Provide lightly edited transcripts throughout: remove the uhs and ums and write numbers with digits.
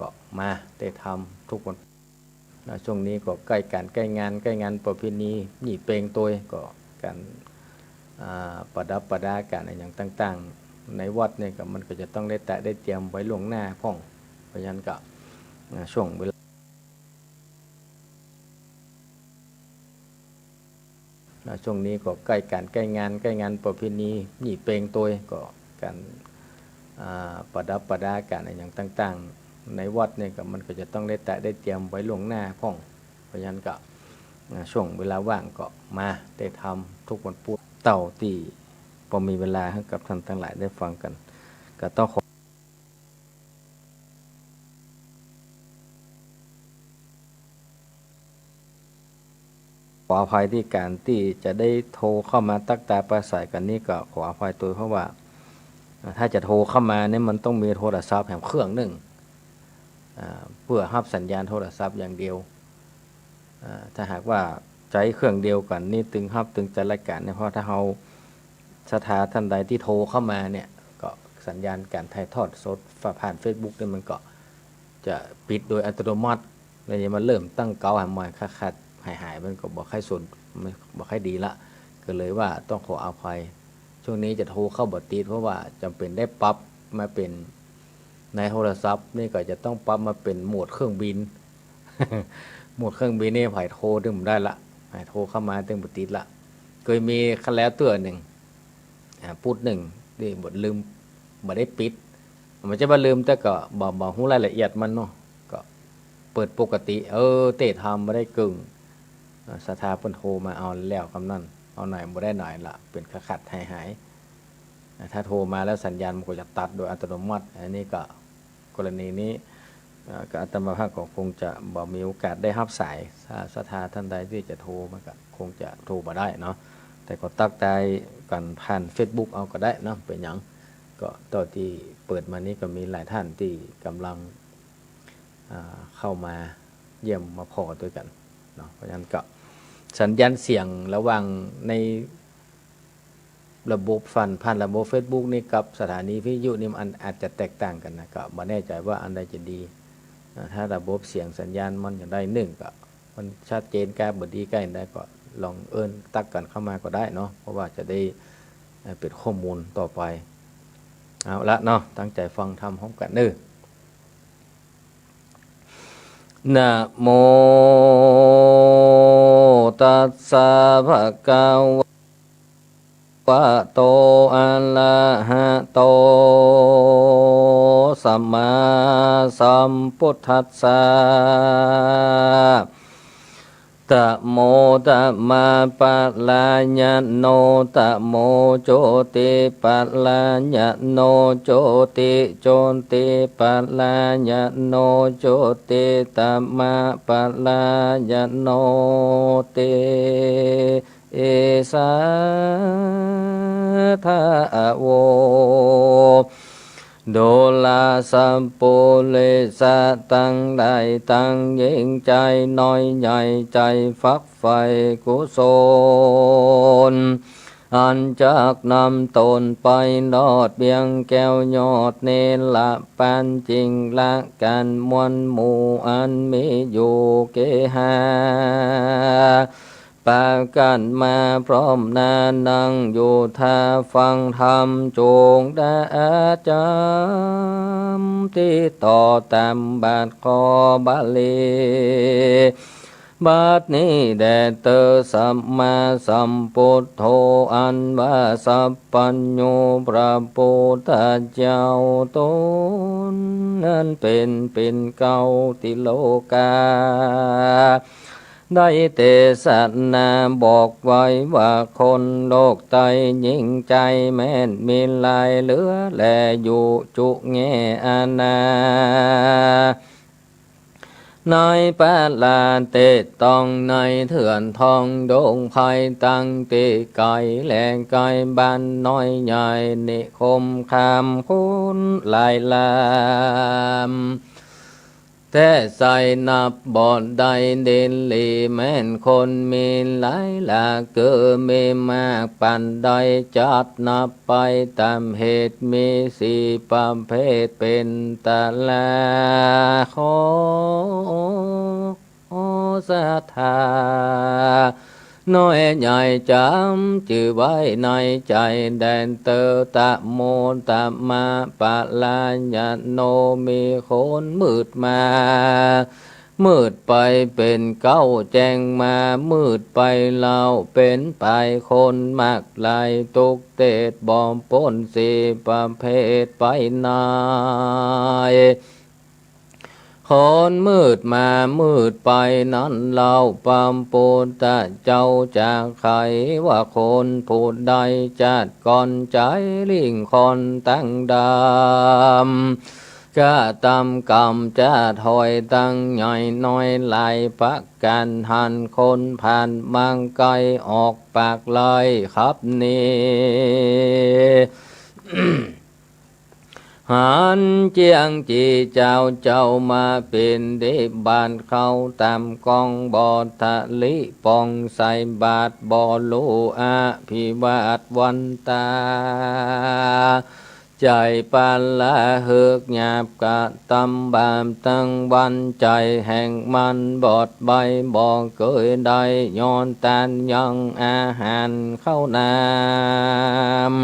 ก็มาได้ทำทุกวันช่วงนี้ก็ใกล้การใกล้งานประเพณีหยี่เปงตัวก็การประดับประดาการอะไรอย่างต่างๆในวัดเนี่ยก็มันก็จะต้องได้ได้เตรียมไว้ล่วงหน้าพ่องเพราะฉะนั้นก็ช่วงเวลาช่วงนี้ก็ใกล้การใกล้งานประเพณีหยี่เปงตัวก็การประดับประดาการอะไรอย่างต่างๆในวัดเนี่ยก็มันก็จะต้องได้ได้เตรียมไว้ล่วงหน้าพ่องเพราะฉะนั้นก็ช่วงเวลาว่างก็มาได้ทำทุกวันพุธเต่าที่พอมีเวลาให้กับท่านทั้งหลายได้ฟังกันก็ต้องขออภัยที่การที่จะได้โทรเข้ามาตักตาประสายกันนี่ก็ขออภัยตัวเพราะว่าถ้าจะโทรเข้ามาเนี่ยมันต้องมีโทรศัพท์แห่งเครื่องหนึ่งเพื่อรับสัญญาณโทรศัพท์อย่างเดียวถ้าหากว่าใช้เครื่องเดียวกันนี่ตึงรับตึงจัดรายการเนี่ยเพราะถ้าเราสถาท่านใดที่โทรเข้ามาเนี่ยก็สัญญาณการถ่ายทอดสดผ่าน Facebook เนี่ยมันก็จะปิดโดยอัตโนมัติแล้วมันเริ่มตั้งเกาหามาคัดหายมันก็บอกให้ส่วนบอกให้ดีละก็เลยว่าต้องขออภัยช่วงนี้จะโทรเข้าบัตรติดเพราะว่าจำเป็นได้ปรับมาเป็นในโทรศัพท์นี่ก็จะต้องปรับมาเป็นโหมดเครื่องบิน โหมดเครื่องบินนี่ผ่ายโทรถึงได้ละผ่ายโทรเข้ามาถึงบัตรติดละเคยมีคันแล้วตัวหนึ่งพูดหนึ่งที่บทลืมบ่ได้ปิดมันจะบ่ลืมแต่ก็บ่ฮู้รายละเอียดมันเนาะก็เปิดปกติเตะทำบ่ได้กึ่งสถาเพิ่นโทรมาเอาแล้วคำนั้นเอาหน่อยบ่ได้หน่อยละเป็นขัดหายถ้าโทรมาแล้วสัญญาณมันก็จะตัดโดยอัตโนมัติอันนี้ก็กรณีนี้ก็อาตมาภาพก็คงจะบ่มีโอกาสได้รับสายสถาท่านใดที่จะโทรมาก็คงจะโทรมาได้เนาะแต่ก็ตักใจกันผ่าน Facebook เอาก็ได้เนาะเป็นหยังก็ตอนที่เปิดมานี้ก็มีหลายท่านที่กำลังเข้ามาเยี่ยมมาพอด้วยกันเนาะเพราะฉะนั้นก็สัญญาณเสียงระหว่างในระบบผ่านระบบ Facebook นี่กับสถานีวิทยุนี่มันอาจจะแตกต่างกันนะก็ไม่แน่ใจว่าอันใดจะดีถ้าระบบเสียงสัญญาณมันอย่างได้หนึ่งก็มันชัดเจนแก้บดีใกล้ได้ก็ลองตักกันเข้ามาก็ได้เนาะเพราะว่าจะได้เป็นข้อมูลต่อไปเอาละเนาะตั้งใจฟังทำพร้อมกันเด้อนะโมตัสสะภะคะวะโตอะระหะโตสัมมาสัมพุทธัสสะนะโมตัมมาปะลาญะโนนะโมโจติปะลาญะโนโจติโจติปะลาญะโนโจติตัมมาปะลาญะโนติเอสาทาโวโดลาสัมปุเลสะตั้งได้ตั้งยิ่งใจน้อยใหญ่ใจฟักไฟกุศลอันจากนำตนไปนอดเบียงแก้วยอดเนละปันจริงละกันมวลหมู่อันมีอยู่เกหาปากันมาพร้อมนานังอยู่ท่าฟังธรรมจงได้จำที่ต่อตามบาทขอบาลีบัดนี้แด่เตอสัมมาสัมพุทโธอันว่าสัพพัญญูพระพุทธเจ้าตนนั้นเป็นเก่าติโลกาได้เทศนาบอกไว้ว่าคนโลกไตยิ่งใจแม่นมีลายเหลือแลอยู่จุแงอาณาในปาลาเตตองในเถื่อนทองโดงภัยตั้งตีไก่แหลงไก่บ้านน้อยใหญ่นิคมคำคุณลายลาม แต่ใส่นับบอดใดเด่นลีแม่นคนมีหลายหลากเกิดมีมากปันใดจัดนับไปตามเหตุมีสี่ประเภทเป็นตะละขอศรัทธาน้อยใหญ่จำจื่อไว้ในใจแดนเตอตะโมตะมาปะลาญาโนมีคนมืดมามืดไปเป็นเก้าแจงมามืดไปเล่าเป็นไปคนมากลายตุกเตดบอมปนสีประเภทไปนายคนมืดมามืดไปนั้นเราปามปูตะเจ้าจากใครว่าคนผู้ใดจัดก่อนใจลิงคนตั้งดำจะตำกรรมจะถอยตั้งใหญ่น้อยลายปักกันหันคนผ่านมังไกออกปากลอยครับนี่ หันเจียงจีเจ้าเจ้ามาเป็นเดบานเข้าตามกองบอทะลิปองใส่บาทบอลูอาภิวาทวันตาใจปันละเฮือกหยาบกะตำบามตั้งวันใจแห่งมันบอดใบบอกเกยได้ย้อนตานยังอาหารเข้านาม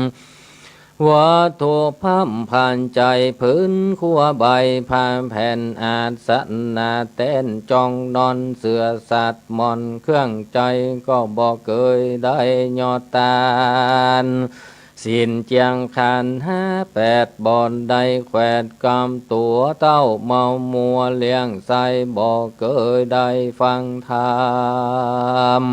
วัตถุพัมผ่านใจพื้นขั้วใบผ่านแผ่นอาจสันนาเต้นจองนอนเสือสัตว์มอนเครื่องใจก็บอกเคยได้ยอดตาลสินเจียงคัน58บอนได้แขวดกำตัวเต้าเมามัวเลี้ยงใส่บอกเคยได้ฟังธรรม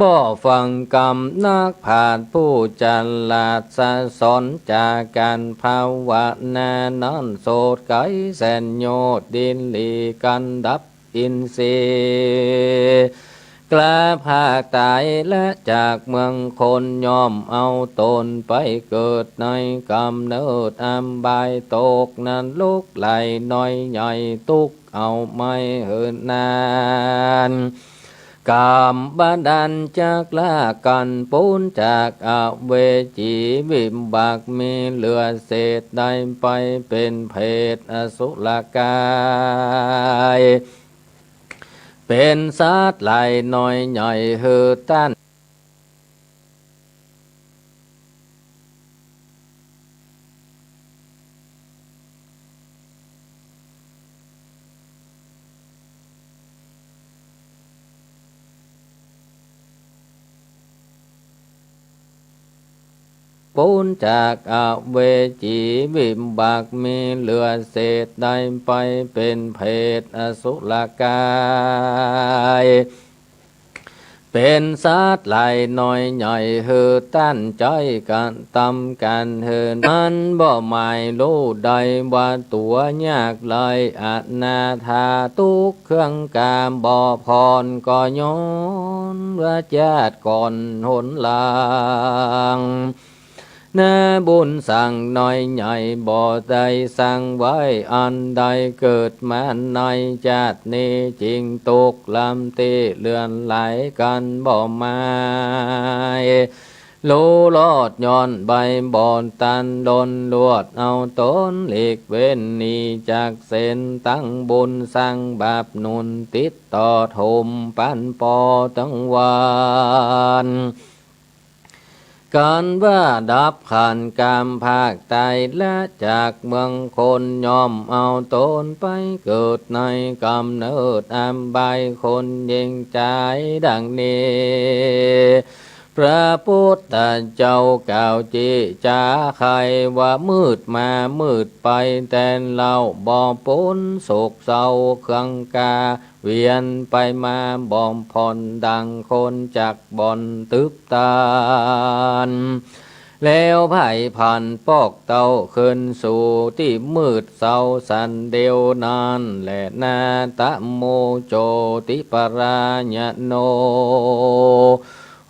บ่ฟังกรรมนักผ่านผู้จันลาดสะสอนจากการภาวนานั้นโสดไกแสนโยดดินลีกันดับอินทรีย์กล้าภาคตายและจากเมืองคนยอมเอาตนไปเกิดในกำเนิดอัมบายตกนั้นลุกไหลน้อยใหญ่ตุกเอาไม่เหินนานกามบาดันจากลากันปูนจากอเวจีวิมบากมีเหลือเศษได้ไปเป็นเพศอสุรกายเป็นสัตว์ไหลน้อยใหญ่หือตันปูนจากอเวจีวิมบากมีเหลือเศษได้ไปเป็นเพศอสุรกายเป็นสัตว์ไหลน้อยใหญ่หือตั้นใจกันตำกันเหินมันบ่หมายรู้ใดว่าตัวยากเลยอนาถาทุกเครื่องกามบ่พรก็ย้อนว่าญาติก่อนหนลางนาบุญสั่งน้อยใหญ่บ่ได้สั่งไว้อันใดเกิดมาในชาตินี้จริงตกลำตีเลื่อนไหลกันบ่มาโลลอดย้อนใบบอนตันดนลวดเอาตนหลีกเว้นหนีจากเส้นตั้งบุญสั่งบาปนุนติดต่อทมปันปอตั้งวันการว่าดับขันกามภาคใต้และจากเมืองคนยอมเอาตนไปเกิดในกำเนิดอัมบายคนยิงใจดังนี้พระพุทธเจ้ากล่าวจีจาใครว่ามืดมามืดไปแต่เล่าบ่ปนโศกเศร้าเครื่องกาเวียนไปมาบ่มผ่อนดังคนจากบ่อนตึบตาลแล้วไผ่ผ่านปอกเต้าขึ้นสู่ที่มืดเศร้าสันเดียวนานและนาตะโมโจติปราญโน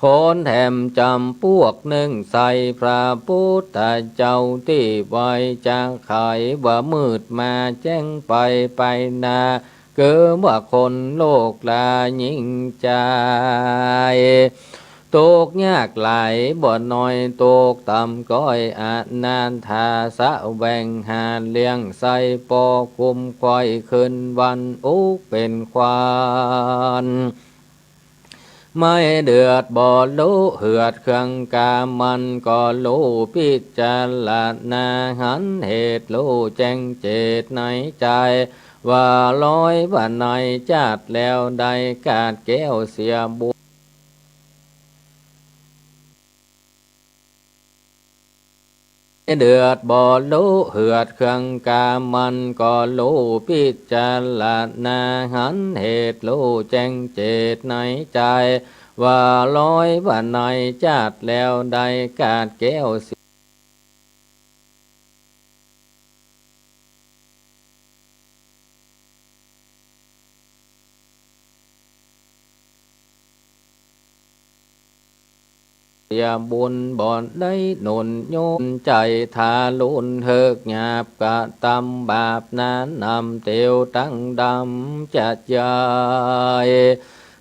ค คนแถมจำพวกหนึ่งใส่พระพุทธเจ้าที่ไว้จะไขว่ามืดมาแจ้งไปนาเกิดว่าคนโลกลายิ่งใจตกยากหลายบ่น้อยตกต่ำก้อยอานานทาสะแวงหาเลี้ยงใส่ปอคุมควายขึ้นวันอุกเป็นควานไม่เดือดบ่รู้เหือดเครื่องกามันก็รู้พิจารณาหันเหตุรู้แจ้งเจตในใจว่าลอยว่าในจัดแล้วใดกาดแก้วเสียบุเดือดบ่รู้เหือดเครื่องกามันก็รู้พิจารณาหันเหตุรู้แจ้งเจตในใจว่าลอยว่าในจัดแล้วใดกาดแก้วเสียบุญบ่อนได้หนุนโยมใจทาลุนเฮิกหยาบกะตำบาปนั้นนำเตียวตั้งดำจัดยาย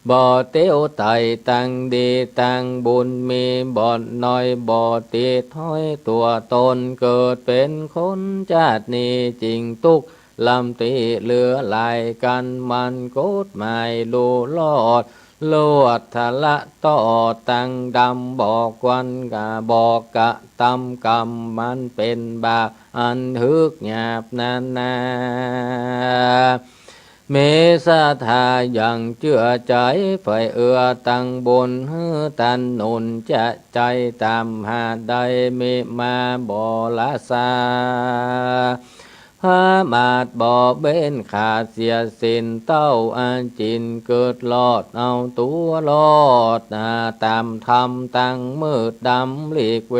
บ่เตียวไตตั้งดีตั้งบุญมีบ่อนน้อยบ่ติดห้อยตัวตนเกิดเป็นคนชาตินี้จริงตุกลำตีเหลือลายกันมันกดหมายลูลอดลวดทะละต่อตั้งดำบอกวันกะบอกกะตำกรรมมันเป็นบาปอันฮึกหยาบนาเมสาทายังเชื่อใจไฟเอื้อตั้งบนฮือตันนุนจะใจตามหาได้มิมาบ่ละสาพระมาดบ่เบ้นขาดเสียสินเต้าอันจินเกิดลอดเอาตัวลอดตามธรรมตั้งมืดดำหลีกเว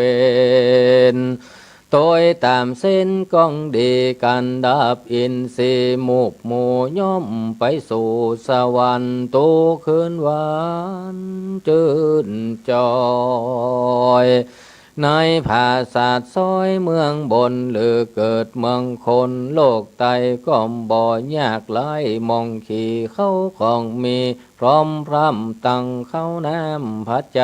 นโดยตามเส้นก้องดีกันดับอินทรีย์มุกหมู่ย่อมไปสู่สวรรค์โตคืนหวานจืนจอยในภาษาซอยเมืองบนหรือเกิดเมืองคนโลกไตก็บ่ยากหลายมองขี่เข้าของมีพร้อมพร่ำตั้งเข้าน้ำพัดใจ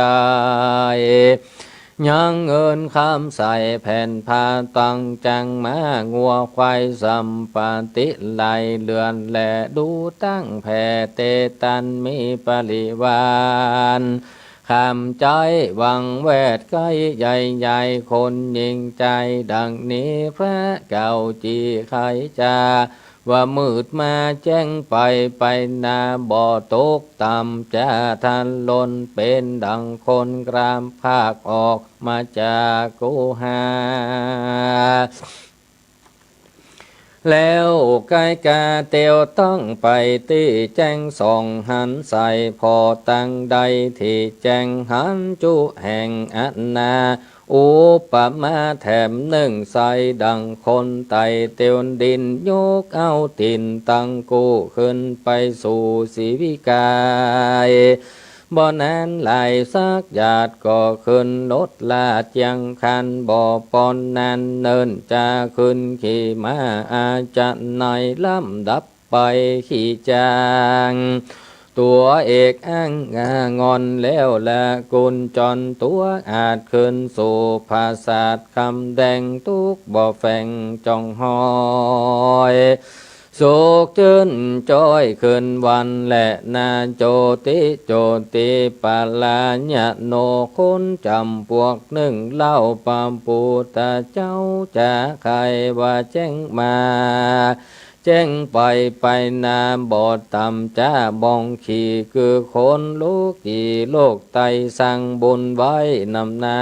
ยังเงินคำใส่แผ่นผ้าตังจังมางัวควายสัมปติไหลเลือนแหลดูตั้งแผ่เตตันมีปริวานคำใจหวังแวดใกล้ใหญ่คนยิงใจดังนี้พระเก่าจีไขจาว่ามืดมาแจ้งไปนาบ่อตกต่ำจะทันลนเป็นดังคนกรามภาคออกมาจากกุหาแล้วกายกาเตียวต้องไปตีแจ้งส่องหันใส่พอตั้งใดที่แจ้งหันจุแห่งอันนาอุปมาแถมหนึ่งใส่ดังคนไตเตียวดินยกเอาตินตั้งกู้ขึ้นไปสู่สีวิกายบ่อนานไหลสักหยาดก็ขึ้นรถลาดยังคันบ่อปอนนานเนินจะขึ้นขี่มาอาจะในลำดับไปขี่จางตัวเอกอ้างงอนแล้วละกุญจรตัวอาจขึ้นสู่ภาษาคำแดงทุกบ่อแฝงจองหอยสุขชื่นจอยคืนวันและนาโจติปาลาญะโนคนจำพวกหนึ่งเล่าปามปูตาเจ้าจะใครว่าแจ้งมาแจ้งไปนาบอดต่ำจ้าบองขี่คือคนลูกกี่โลกไตสั่งบุญไว้นำนา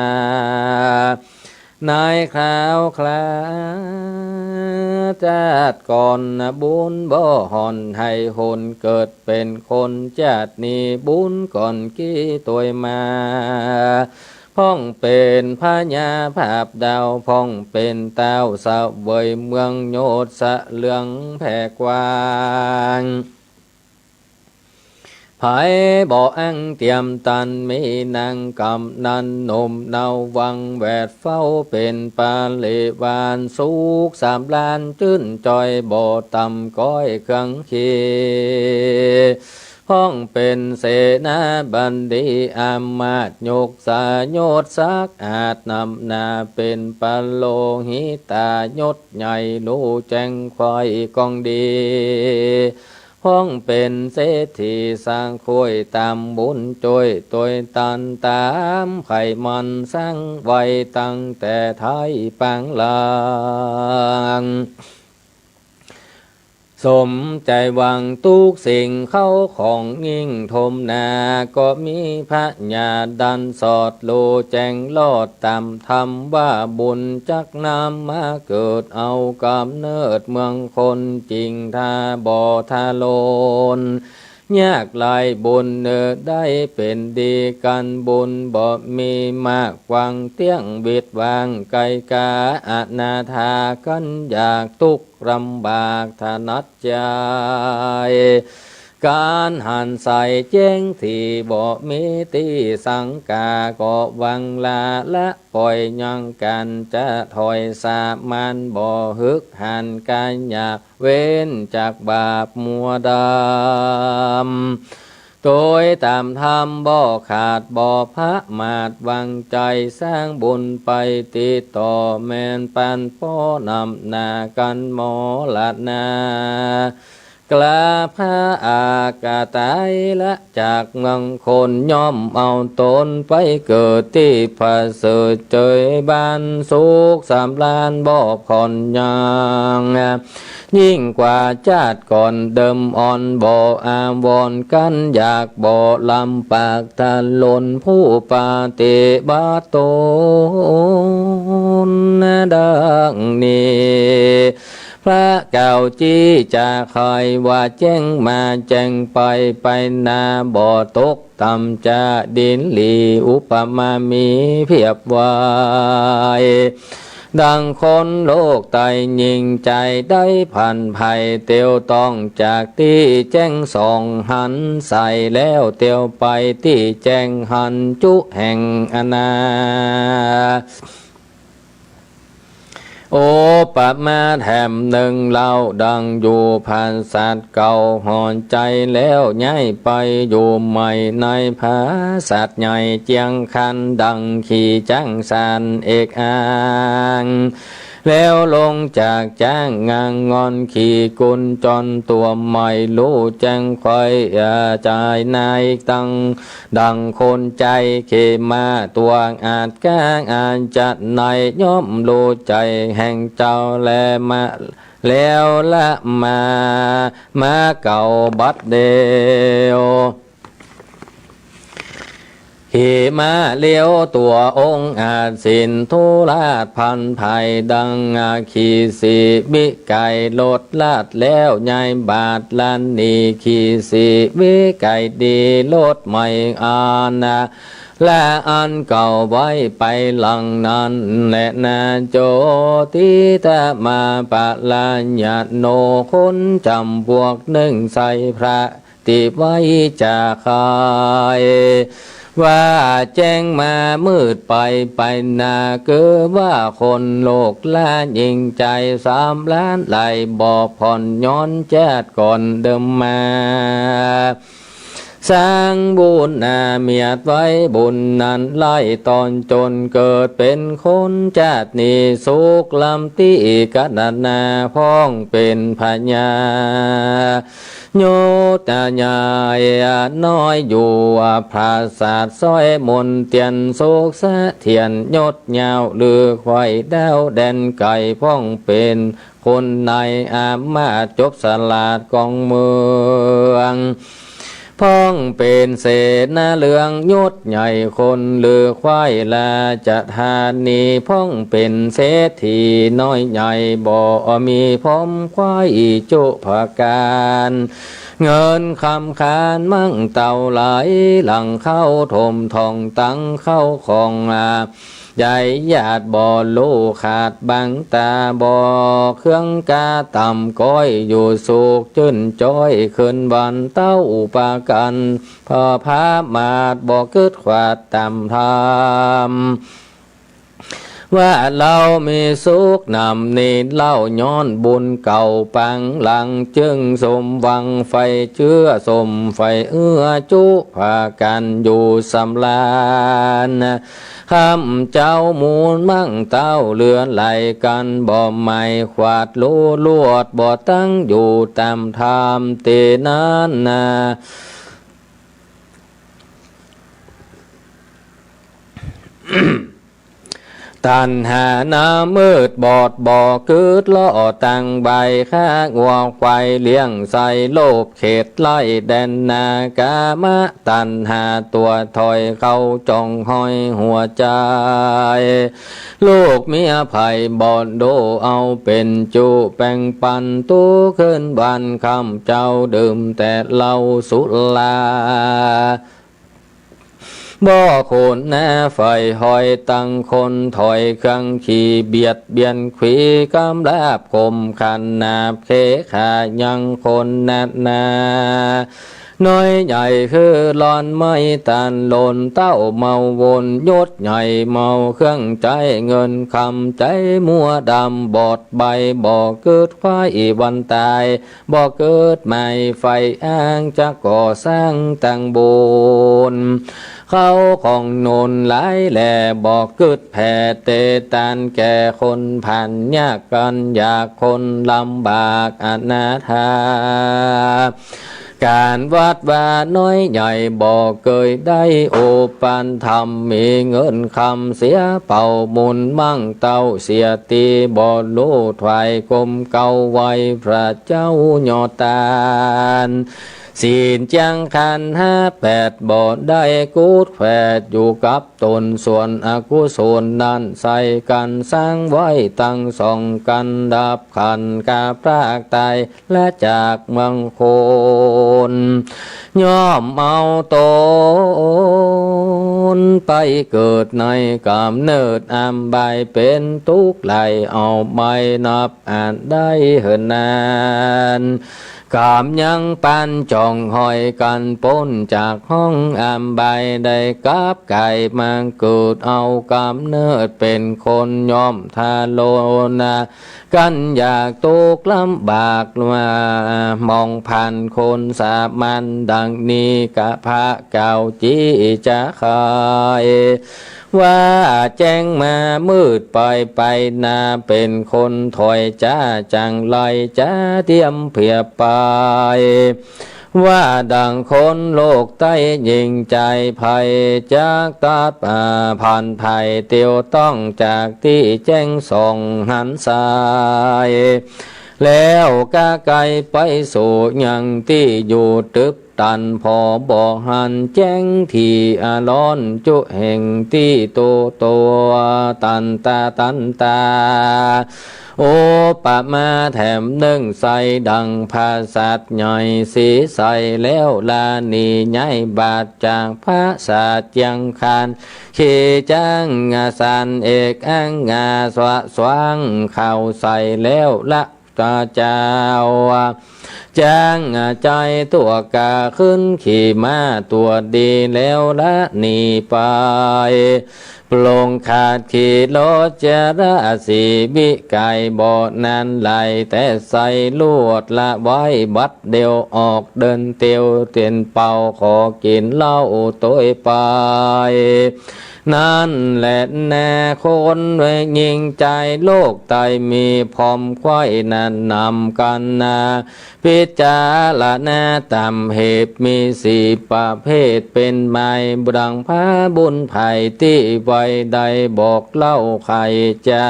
นายคราวคลาจัดก่อนบุญบ่หอนให้หนเกิดเป็นคนจัดนี้บุญก่อนกี้ตัวมาพ่องเป็นพญาภาพดาวพ่องเป็นเต้าสะเวยเมืองโยศสะเลืองแผ่กวาง ไผบ่อังเตรียมตันมีนางกำนันนมเนาวังแวดเฝ้าเป็นปาลิวานสุขสามล้านจื้นจอยบ่ต่ำก้อยเครื่องขีห้องเป็นเสนาบันดีอามาตยกสายโยดสักอาจนำนาเป็นปะโลหิตายศใหญ่รู้แจ้งควายกองดีห้องเป็นเศรษฐีสร้างคุยตามบุญจอยตัวตันตามไข่มันสร้างไว้ตั้งแต่ไทยปังลางสมใจหวังทุกสิ่งเข้าของยิ่งทมนาก็มีพระญาดันสอดโลแจงลอดตามธรรมว่าบุญจักนำมาเกิดเอากำเนิดเมืองคนจริงท่าบ่อทาโลนยากหลายบุญเนิดได้เป็นดีกันบุญบ่มีมากวังเตี้ยงบิดวางไกลกาอนาถากันอยากทุกข์ลำบากถนัดใจการหันใส่แจ้งที่บ่มีตีสังกาก็วังลาละปล่อยยังกันจะถอยสามันบ่ฮึกหันกันอยากเว้นจากบาปมัวดำโดยตามธรรมบ่ขาดบ่พระมาดวังใจสร้างบุญไปติดต่อแม่นปันป้อนำนากันหมอละนากลาพระอากาตายละจากเมืองคนย่อมเอาตนไปเกิดที่พระเสดเจยบ้านสุขสามล้านบ่ผ่อนยังยิ่งกว่าชาติก่อนเดิมอ่อนบ่อาวรกันอยากบ่ลำปากทะลนผู้ปาติบัติตนดังนี้พระเก่าจี้จะคอยว่าแจ้งมาแจ้งไปนาบ่อตกต่ำจะดินหลีอุปมามีเพียบไว้ดังคนโลกไตยิงใจได้พันภัยเตียวต้องจากที่แจ้งสองหันใส่แล้วเตียวไปที่แจ้งหันจุแห่งอนาโอปะมาแถมหนึ่งเล่าดังอยู่ผ่านสัตว์เก่าหอนใจแล้วย้ายไปอยู่ใหม่ในภาสัตว์ใหญ่เจียงคันดังขี่จังสานเอกอ่างแล้วลงจากจ้างงางงอนขี่กุนจนตัวใหม่รู้แจ้งคอยใจนายตั้งดังคนใจเขมาตัวอาจก้างอาจจัดในย่อมรู้ใจแห่งเจ้าแลมาแล้วละมาเก่าบัดเดียวขี่มาเลี้ยวตัวองค์อาจสินทุลาดพันภัยดังขี่สีบิไก่ลดลาดแล้วยายบาทลันนีขี่สีบิไก่ดีลดไม่อานาและอันเก่าไว้ไปหลังนั้นและนาโจติตะมาปะลาญาโนคนจำพวกหนึ่งใส่พระติไว้จะคายว่าแจ้งมามืดไปนาเกิดว่าคนโลกละยิงใจ3 ล้านไหลบ่ผ่อนย้อนแจ๊ดก่อนเดิมมาสร้างบุญเมียดไว้บุญนั้นไล่ตอนจนเกิดเป็นคนชาตินี้สุขลำตีกันนาพ้องเป็นพญาโยตญายน้อยอยู่พระศาสตร์ซ้อยมนเตียนโศกสะเทียนยศยาวหรือควายดาวแดนไก่พ้องเป็นคนในอามาจบสลาดกองเมืองพ้องเป็นเสนาเลืองยศใหญ่คนเลือควายลาจะทานีพ้องเป็นเศรษฐีน้อยใหญ่บ่มีพร้อมควายจุภการเงินคำคานมั่งเต่าไหลหลังเข้าถมทองตั้งเข้าของ ใหญ่ญาติบ่ลูขาดบังตาบ่เครื่องกาต่ำก้อยอยู่สุขจื่นจ้อยขึ้นวันเต้าปากันพอพามาดบ่เกิดขวาดต่ำทำว่าเรามีสุขนำนี่เล่าย้อนบุญเก่าปังหลังจึงสมหวังไฟเชื้อสมไฟจุพากันอยู่สำลานข้ามเจ้ามูลมั่งเต้าเลือนไหลกันบ่ไม่ขวาดลูลวดบ่ตั้งอยู่ตามธรรมเตนั้นตัณหานามืดบอดบ่อเกิดล่อตั้งใบข้างัวควายเลี้ยงใส่โลภเขตไล่แดนนากามะตัณหาตัวถอยเข้าจองห้อยหัวใจลูกเมียไผ่บ่อนโดเอาเป็นจูแป่งปันตู้ขึ้นบันคำเจ้าดื่มแต่เหล้าสุราบ่คนแน่ไฟหอยตั้งคนถอยเครื่องขี่เบียดเบียนขวีกำลาบคมขันนาบเคขายังคนนัดนาน้อยใหญ่คือหลอนไม่ตันหล่นเต้าเมาวนยศใหญ่เมาเครื่องใจเงินคำใจมัวดำบอดใบบ่เกิดไฟวันตายบ่เกิดใหม่ไฟอ้างจะก่อสร้างตั้งบุญเขาของโนนหลายแหล่บอกเกิดแผ่เตตานแก่คนผ่านยากกันอยากคนลำบากอนาถาการวัดว่าน้อยใหญ่บอกเคยได้โอปันธรรมมีเงินคำเสียเป่ามุนมั่งเต้าเสียตีบ่รู้ถวายกลมเก่าไว้พระเจ้ายอตานศีลจังขันห้าแปดบ่ได้กูดแฝดอยู่กับตนส่วนอกุศลนั้นใส่กันสร้างไว้ตั้งสองกันดับขันกาพรากตายและจากเมืองโคนย่อมเอาตนไปเกิดในกำเนิดอำบายเป็นทุกข์ไหลเอาไม่นับอ่านได้เหินนานกามยังปันจองหอยกันป้นจากห้องอำใบได้กับไก่มาเกิดเอากำเนิดเป็นคนยอมทาโลนากันอยากตกลำบากมามองผ่านคนสามัญดังนี้กะพระเก่าจีจะคายว่าแจ้งมามืดไปนาเป็นคนถอยจ้าจังไรจ้าเทียมเพียบไปว่าดังคนโลกใต้ยิงใจภัยจากตาผ่านภัยเตียวต้องจากที่แจ้งส่องหันสายแล้วกาไกไปสู่ยังที่อยู่ตึบตันพอบอกหันแจ้งที่อาร้อนจุแห่งที่ตัวตันตาโอปะมาแถมนึ่งใสดังภาษัทใหญ่สีใสแล้วลานีใหญ่บาดจากภาษายังคานขี่จังงาสันเอกอังงาสว่างเข้าใสแล้วละตาเจ้าจางใจตัวกาขึ้นขี่ม้าตัวดีแล้วละหนีไปปลงขาดขี่รถจราสีบิไก่บ่อนานไหลแต่ใส่ลวดละไว้บัดเดียวออกเดินเตียวเตียนเป่าขอกินเหล้าตัวไปนั่นแหละแน่คนไว้ยิงใจโลกไตมีพร้อมควายนันนำกันนาพิจารณาตามเหตุมีสี่ประเภทเป็นไม้ดังพระบุญไผ่ที่ไว้ใดบอกเล่าใครจะ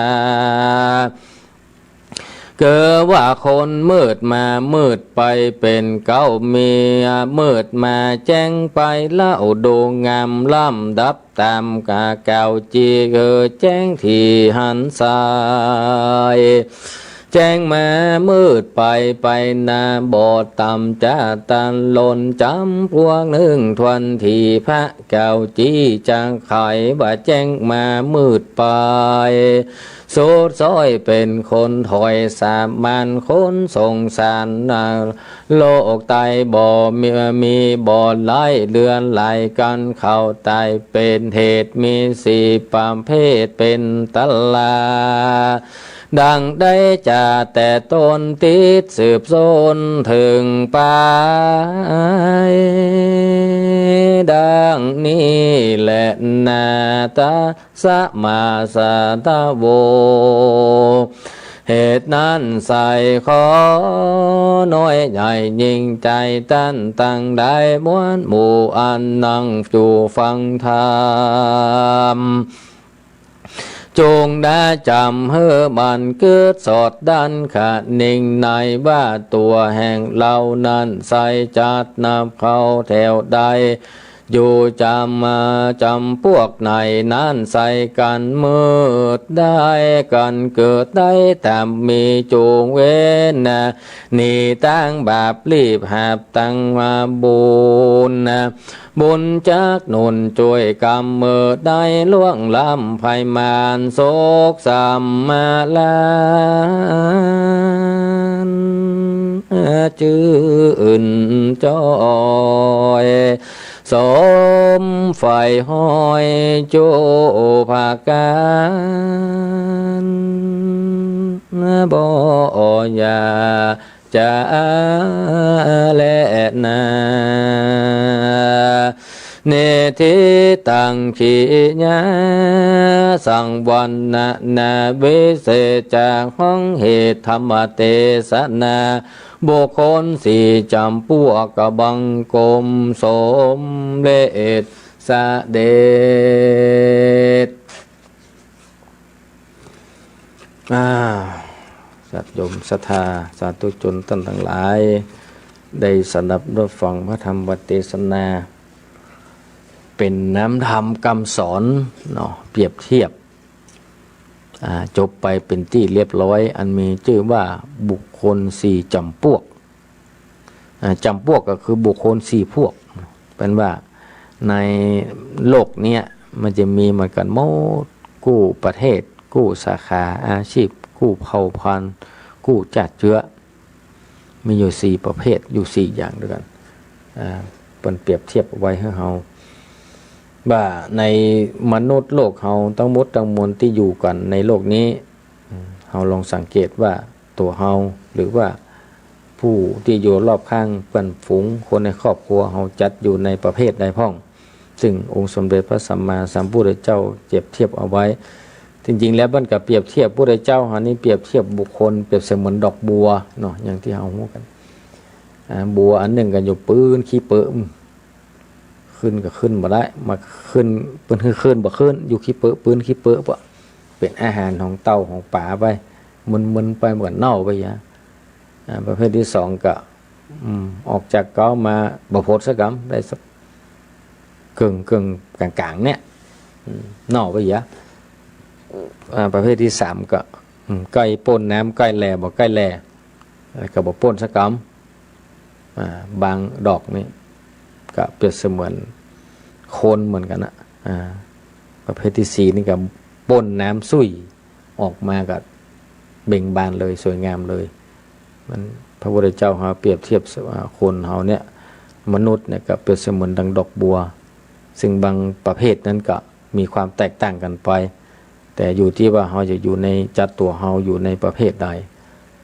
เกิดว่าคนมืดมามืดไปเป็นเก้าเมียมืดมาแจ้งไปเล่าดูงามล่ำดับตามกาเก่าจีเกิดแจ้งที่หันสาย แจ้งมามืดไปนาบอดต่ำจะตันหล่นจำพวกหนึ่งทวนทีพระเก่าจีจางไขว่าแจ้งมามืดไปสุดซอยเป็นคนถอยสามัญคนสงสารนาโลกตายบ่มีบ่อไหลเลือนไหลกันเข้าตายเป็นเหตุมีสี่ประเภทเป็นตลาดังได้จะแต่ต้นติดสืบโซนถึงปลายดังนี้แหละนาตาสมาสาตาโวเหตุนั้นใส่ขอน้อยใหญ่ยิ่งใจตั้นตั้งได้ม้วนหมู่อันนั่งอยู่ฟังธรรมจงได้จำเฮือมันเกิดสอดดันขะนิ่งในว่าตัวแห่งเรานั้นใส่จัดนับเข้าแถวใดอยู่จำพวกไหนนั้นใส่กันมืดได้กันเกิดได้แต่มีจูงเว้นนะนี่ตั้งบาปรีบหาบตั้งมาบุญนะบุญจากหนุนช่วยกรรมเมื่อได้ล่วงล้ำภัยมารโศกสัมมาลานจื่นจอยสมไฟห้อยโจภาการบ่อยาจะและนาเนธิตังขีญาสังวันนาเวเสจากห้องเหตุธรรมเตสนาบุคคลสี่จำพวกกบังกลมสมเดชสะเดชสัตยมศรัทธาสาธุชนท่านทั้งหลายได้สดับรับฟังพระธรรมเทศนาเป็นน้ำธรรมคำสอนเนาะเปรียบเทียบจบไปเป็นที่เรียบร้อยอันมีชื่อว่าบุคคลสี่จำพวกจำพวกก็คือบุคคลสี่พวกเป็นว่าในโลกเนี้ยมันจะมีเหมือนกันหมดกู้ประเทศกู้สาขาอาชีพกู้เผ่าพันธุ์กู้จัดเชื้อมีอยู่สี่ประเภทอยู่สี่อย่างด้วยกันเป็นเปรียบเทียบไว้ให้เราว่าในมนุษย์โลกเราทั้งหมดทั้งมวลที่อยู่กันในโลกนี้เราลองสังเกตว่าตัวเราหรือว่าผู้ที่อยู่รอบข้างเพื่อนฝูงคนในครอบครัวเราจัดอยู่ในประเภทใดพ้องซึ่งองค์สมเด็จพระสัมมาสัมพุทธเจ้าเปรียบเทียบเอาไว้จริงๆแล้วมันกับเปรียบเทียบพระพุทธเจ้าอันนี้เปรียบเทียบบุคคลเปรียบเสมือนดอกบัวเนาะอย่างที่เรารู้กันบัวอันหนึ่งกันอยู่ปืนขี้เปิ่มขึ้นก็ขึ้นมาได้มาขึ้นปืนขึ้นบ่ขึ้นอยู่ขี้เปิ่ปืนขี้เปิ่ปะเป็นอาหารของเต่าของป่าไปมึนไปเหมือนเน่าไปอย่างประเภทที่สองก็ออกจากเก้ามาบ่พดสักกำได้สักกึ่งกลางเนี่ยเน่าไปอย่างประเภทที่สามก็ใกล้ป่นน้ำใกล้แหล่บ่ใกล้แหล่ก็บ่ป่นสักกำบางดอกนี่ก็เปรียบเสมือนโคนเหมือนกันนะประเภทที่สี่นี่ก็ป่นน้ำซุยออกมากับเบ่งบานเลยสวยงามเลยมันพระพุทธเจ้าเขาเปรียบเทียบคนเขาเนี่ยมนุษย์เนี่ยก็เปรียบเสมือนดังดอกบัวซึ่งบางประเภทนั้นก็มีความแตกต่างกันไปแต่อยู่ที่ว่าเขาจะอยู่ในจัดตัวเขาอยู่ในประเภทใด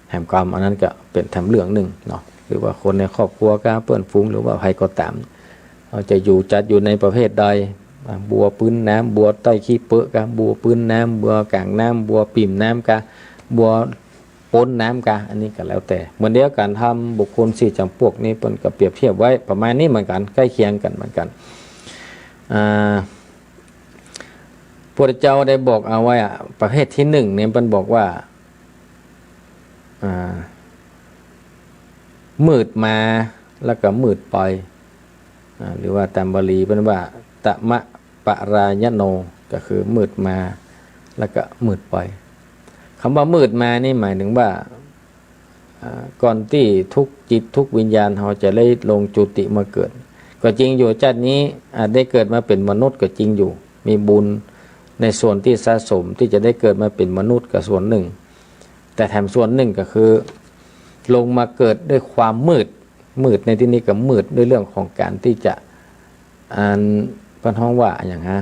แห่งกรรมอันนั้นก็เป็นแถมเรื่องหนึ่งเนาะหรือว่าคนในครอบครัวก็เพื่อนฝูงหรือว่าใครก็ตามเขาจะอยู่จัดอยู่ในประเภทใดบัวปื้นน้ำบัวใต้ขี้เปอะกะบัวปื้นน้ำบัวกลางน้ำบัวปิ่มน้ำกะบัวปนน้ำกะอันนี้ก็แล้วแต่เหมือนเดียวกันทำบุคคลสี่จำพวกนี้เป็นกับเปรียบเทียบไว้ประมาณนี้เหมือนกันใกล้เคียงกันเหมือนกันพระเจ้าได้บอกเอาไว้ประเภทที่หนึ่งเนี่ยเป็นบอกว่ามืดมาแล้วก็มืดไปหรือว่าตามบาลีเป็นว่าตะมะปะรายโนก็คือมืดมาแล้วก็มืดไปค ำว่ามืดมานี่หมายถึงว่าก่อนที่ทุกจิตทุกวิญญาณเราจะได้ลงจุติมาเกิดก็จริงอยู่ชาตินี้อาจได้เกิดมาเป็นมนุษย์ก็จริงอยู่มีบุญในส่วนที่สะสมที่จะได้เกิดมาเป็นมนุษย์กับส่วนหนึ่งแต่แถมส่วนหนึ่งก็คือลงมาเกิดด้วยความมืดในที่นี้ก็มืดด้วยเรื่องของการที่จะพันห้องว่าอย่างฮะ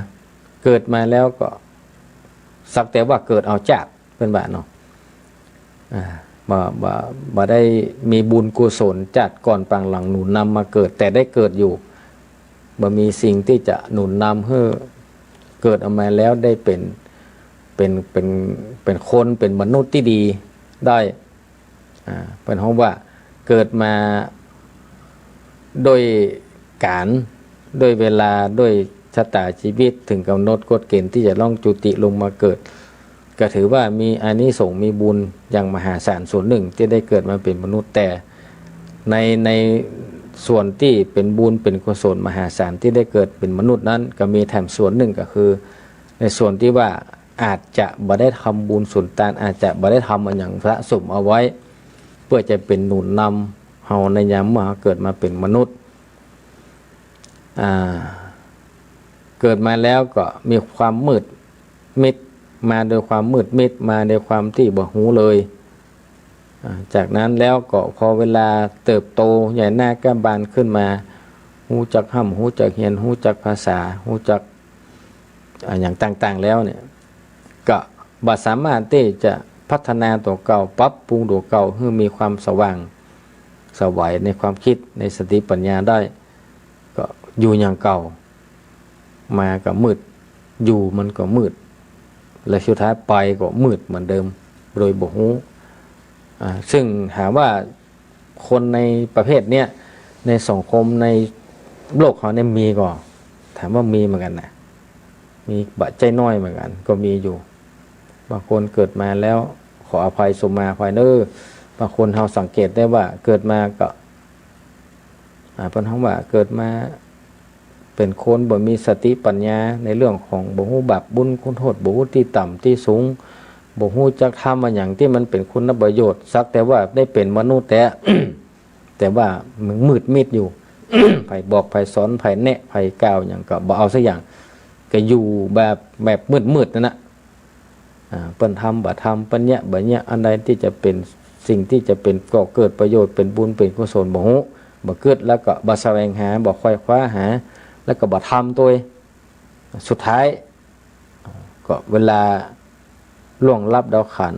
เกิดมาแล้วก็สักแต่ว่าเกิดเอาจากเป็นแบบเนาะบ่ได้มีบุญกุศลจัดก่อนปังหลังหนุนนำมาเกิดแต่ได้เกิดอยู่บ่มีสิ่งที่จะหนุนนำให้เกิดออกมาแล้วได้เป็นคนเป็นมนุษย์ที่ดีได้เป็นห้องว่าเกิดมาโดยการโดยเวลาโดยชะตาชีวิตถึงกำหนดกฎเกณฑ์ที่จะล่องจุติลงมาเกิดก็ถือว่ามีอานิสงส์มีบุญอย่างมหาศาลส่วนหนึ่งที่ได้เกิดมาเป็นมนุษย์แต่ในส่วนที่เป็นบุญเป็นกุศลมหาศาลที่ได้เกิดเป็นมนุษย์นั้นก็มีแถมส่วนหนึ่งก็คือในส่วนที่ว่าอาจจะบ่ได้ทำบุญสุนทานอาจจะบ่ได้ทำอย่างพระสมเอาไว้เพื่อจะเป็นหนุนนำเฮาในยามเมื่อเกิดมาเป็นมนุษย์เกิดมาแล้วก็มีความมืดมิดมาโดยความมืดมิดมาโดยความที่บ่หูเลยจากนั้นแล้วก็พอเวลาเติบโตใหญ่หน้าก้ามบานขึ้นมาหูจักห้ำหูจักเหียนหูจักภาษาหูจักอย่างต่างๆแล้วเนี่ยก็บ่สามารถที่จะพัฒนาตัวเก่าปรับปรุงตัวเก่าให้มีความสว่างสวัยในความคิดในสติปัญญาได้ก็อยู่อย่างเก่ามาก็มืดอยู่มันก็มืดและสุดท้ายไปก็มืดเหมือนเดิมโดยบ่ฮู้ซึ่งหาว่าคนในประเภทเนี้ยในสังคมในโลกเขาเนี่ยมีก็ถามว่ามีเหมือนกันนะมีบะใจน้อยเหมือนกันก็มีอยู่บางคนเกิดมาแล้วขออภัยสมมาภัยเนอบางคนเราสังเกตได้ว่าเกิดมาก็เป็นห้องว่าเกิดมาเป็นคนบ่มีสติปัญญาในเรื่องของบ่ฮู้บาปบุญคุณโทษบ่ฮู้ที่ต่ำที่สูงบ่ฮู้จักทำมาอย่างที่มันเป็นคุณประโยชน์สักแต่ว่าได้เป็นมนุษย์แต่ แต่ว่ามันมืดมิดอยู่ ไผบอกไผสอนไผแนะไผกล่าวอย่างก็บ่เอาสักอย่างก็อยู่แบบมืดนั่นน่ะเปิ้นทำบ่ทำปัญญาบ่เนี่ยอันใดที่จะเป็นสิ่งที่จะเป็นก่อเกิดประโยชน์เป็นบุญเป็นกุศลบ่ฮู้บ่เกิดแล้วก็บ่แสวงหาบ่ค่อยคว้าหาแล้วก็บ่ทำตัวสุดท้ายก็เวลาล่วงลับดาวขัน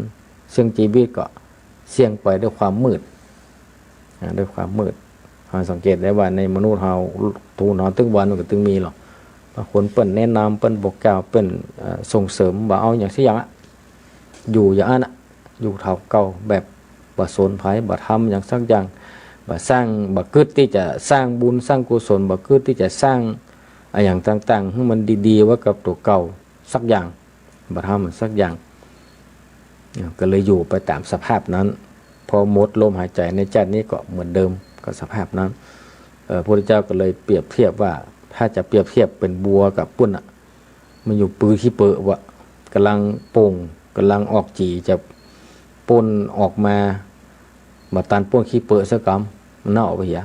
ซึ่งชีวิตก็เสี่ยงไปด้วยความมืดด้วยความมืดเราสังเกตได้ว่าในมนุษย์เราทูนอนตึงวันมันก็ตึงมีหรอกบางคนเปิ้นแนะนำเปิ้นบอกกล่าวเปิ้นส่งเสริมบ่เอาอย่างที่อย่างอยู่อย่างนั้นอยู่เท่าเก่าแบบบ่สนไผบ่ทำอย่างสักอย่างบ่สร้างบ่กึดที่จะสร้างบุญสร้างกุศลบ่กึดที่จะสร้างอย่างต่างๆให้มันดีๆไว้กับตัวเก่าสักอย่างบ่ทำมันสักอย่างก็เลยอยู่ไปตามสภาพนั้นพอหมดลมหายใจในชาตินี้ก็เหมือนเดิมก็สภาพนั้นพระพุทธเจ้าก็เลยเปรียบเทียบว่าถ้าจะเปรียบเทียบเป็นบัวกับปุ้นมันอยู่ปื้อขี้เปอะวะกำลังโป่งกำลังออกจีจะป่นออกมามาตันป่นขี้เปอะสักกำมันน่าออกไปเหี้ย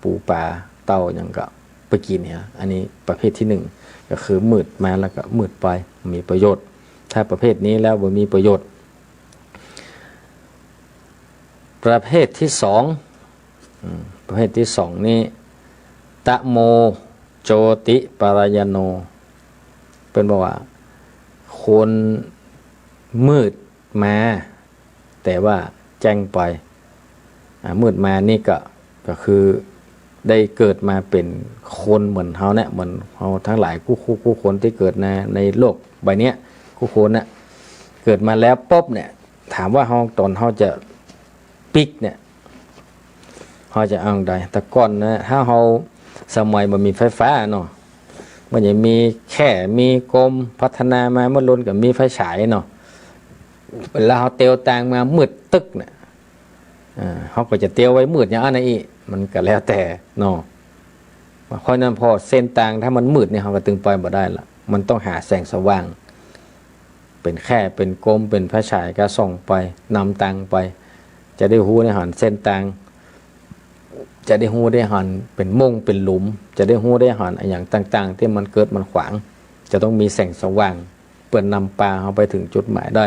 ปูปลาเต่าอย่างก็ไปกินเนี่ยอันนี้ประเภทที่หนึ่งก็คือมืดมาแล้วก็มืดไปมีประโยชน์ถ้าประเภทนี้แล้วบ่มีประโยชน์ประเภทที่สองประเภทที่สองนี้ตะโมโจติปรายโนเป็นบอกว่าคนมืดมาแต่ว่าแจ้งไปมืดมานี่ก็คือได้เกิดมาเป็นคนเหมือนเขาเนี่ยเหมือนเขาทั้งหลายคู่คนที่เกิดในโลกใบนี้คู่คนเนี่ยเกิดมาแล้วปุ๊บเนี่ยถามว่าเขาตอนเขาจะปิกเนี่ยเขาจะเอาใดแต่ก่อนนะถ้าเขาสมัยมันมีไฟฟ้าเนาะมันจะมีแค่มีกรมพัฒนามาเมื่อล้นกับมีไฟฉายเนาะเวลาเขาเตียวต่างมามืดตึกเนี่ยเขาก็จะเตียวไว้มืดอย่างนั้นอีกมันก็แล้วแต่เนาะเพราะนั้นพอเส้นต่างถ้ามันมืดเนี่ยเขาก็ตึงไปบ่ได้ละมันต้องหาแสงสว่างไป เป็นแค่เป็นกลมเป็นพระฉายก็ส่องไปนำตังไปจะได้หูได้หันเส้นตังจะได้หูได้หันเป็นม่งเป็นหลุมจะได้หูได้หันอย่างต่างๆที่มันเกิดมันขวางจะต้องมีแสงสว่างเปิดนำปลาเขาไปถึงจุดหมายได้